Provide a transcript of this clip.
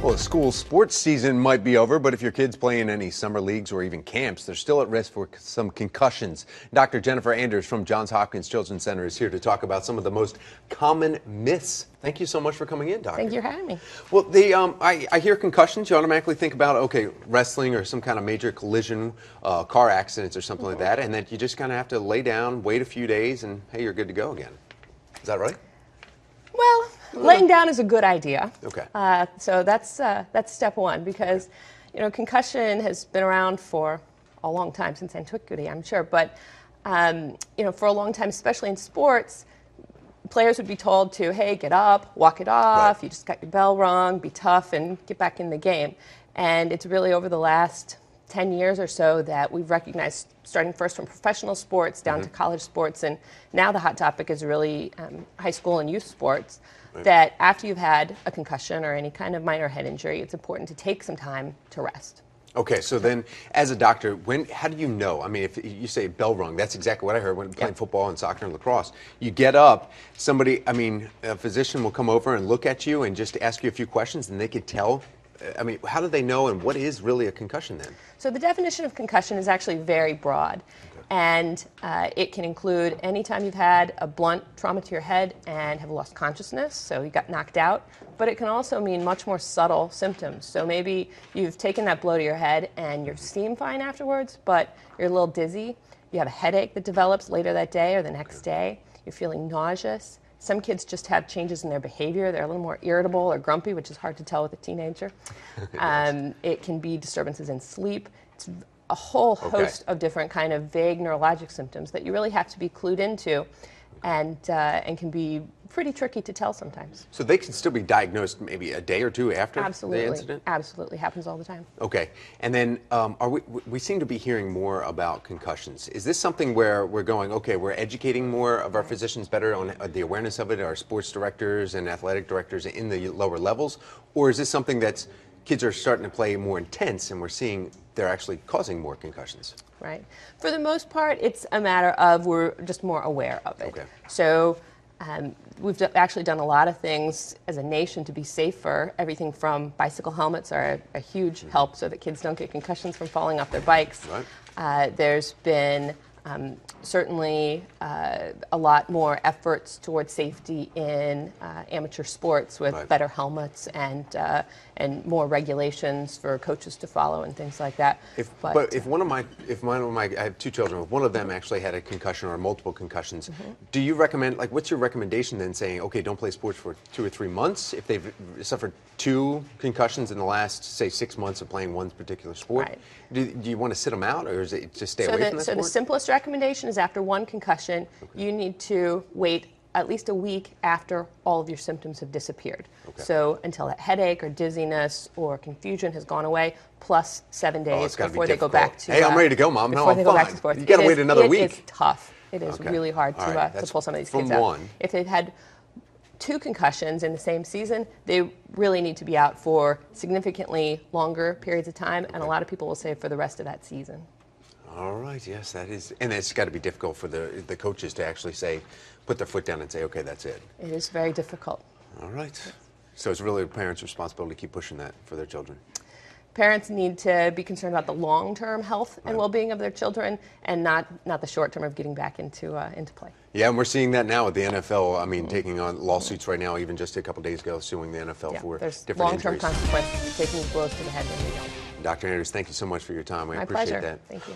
Well, the school sports season might be over, but if your kids play in any summer leagues or even camps, they're still at risk for some concussions. Dr. Jennifer Anders from Johns Hopkins Children's Center is here to talk about some of the most common myths. Thank you so much for coming in, Doctor. Thank you for having me. Well, I hear concussions. You automatically think about, okay, wrestling or some kind of major collision, car accidents or something like that, and then you just kind of have to lay down, wait a few days, and hey, you're good to go again. Is that right? Well, laying down is a good idea. Okay. So that's step one, because concussion has been around for a long time, since antiquity, I'm sure. But for a long time, especially in sports, players would be told to, hey, get up, walk it off. Right. You just got your bell rung, be tough, and get back in the game. And it's really over the last 10 years or so that we've recognized, starting first from professional sports down to college sports, and now the hot topic is really high school and youth sports, that after you've had a concussion or any kind of minor head injury, it's important to take some time to rest. Okay, so then as a doctor, how do you know? I mean, if you say bell rung, that's exactly what I heard when playing football and soccer and lacrosse. You get up, a physician will come over and look at you and just ask you a few questions, and they could tell. I mean, how do they know, and what is really a concussion then? So the definition of concussion is actually very broad, and it can include any time you've had a blunt trauma to your head and have lost consciousness, so you got knocked out, but it can also mean much more subtle symptoms. So maybe you've taken that blow to your head and you seem fine afterwards, but you're a little dizzy, you have a headache that develops later that day or the next day, you're feeling nauseous. Some kids just have changes in their behavior. They're a little more irritable or grumpy, which is hard to tell with a teenager. It can be disturbances in sleep. It's a whole host of different kind of vague neurologic symptoms that you really have to be clued into, and can be pretty tricky to tell sometimes. So they can still be diagnosed maybe a day or two after the incident? Absolutely. Happens all the time. Okay. And then we seem to be hearing more about concussions. Is this something where we're going, okay, we're educating more of our physicians better on the awareness of it, our sports directors and athletic directors in the lower levels? Or is this something that's kids are starting to play more intense and we're seeing they're actually causing more concussions? Right. For the most part, it's a matter of we're just more aware of it. Okay. So we've actually done a lot of things as a nation to be safer. Everything from bicycle helmets are a huge help so that kids don't get concussions from falling off their bikes. Right. There's been certainly a lot more efforts towards safety in amateur sports with better helmets and more regulations for coaches to follow and things like that. But if one of my, I have two children, if one of them actually had a concussion or multiple concussions, do you recommend, what's your recommendation then, saying, okay, don't play sports for 2 or 3 months if they've suffered 2 concussions in the last, say, 6 months of playing one particular sport? Right. Do you want to sit them out, or is it just stay away from that sport? So the simplest recommendation is after one concussion, you need to wait at least a week after all of your symptoms have disappeared. So until that headache or dizziness or confusion has gone away, plus 7 days before they go back to. Hey, I'm ready to go, Mom. No, I'm fine. You got to wait another week. It is tough. It is really hard to pull some of these kids out. If they've had 2 concussions in the same season, they really need to be out for significantly longer periods of time, and a lot of people will say for the rest of that season. All right, yes, that is, and it's got to be difficult for the coaches to actually say, put their foot down and say, okay, that's it. It is very difficult. All right. So it's really the parents' responsibility to keep pushing that for their children. Parents need to be concerned about the long-term health and well-being of their children, and not the short-term of getting back into play. Yeah, and we're seeing that now with the NFL. I mean, taking on lawsuits right now, even just a couple days ago, suing the NFL for different long-term injuries. consequences, taking blows to the head when they don't. Dr. Anders, thank you so much for your time. I appreciate that. Thank you.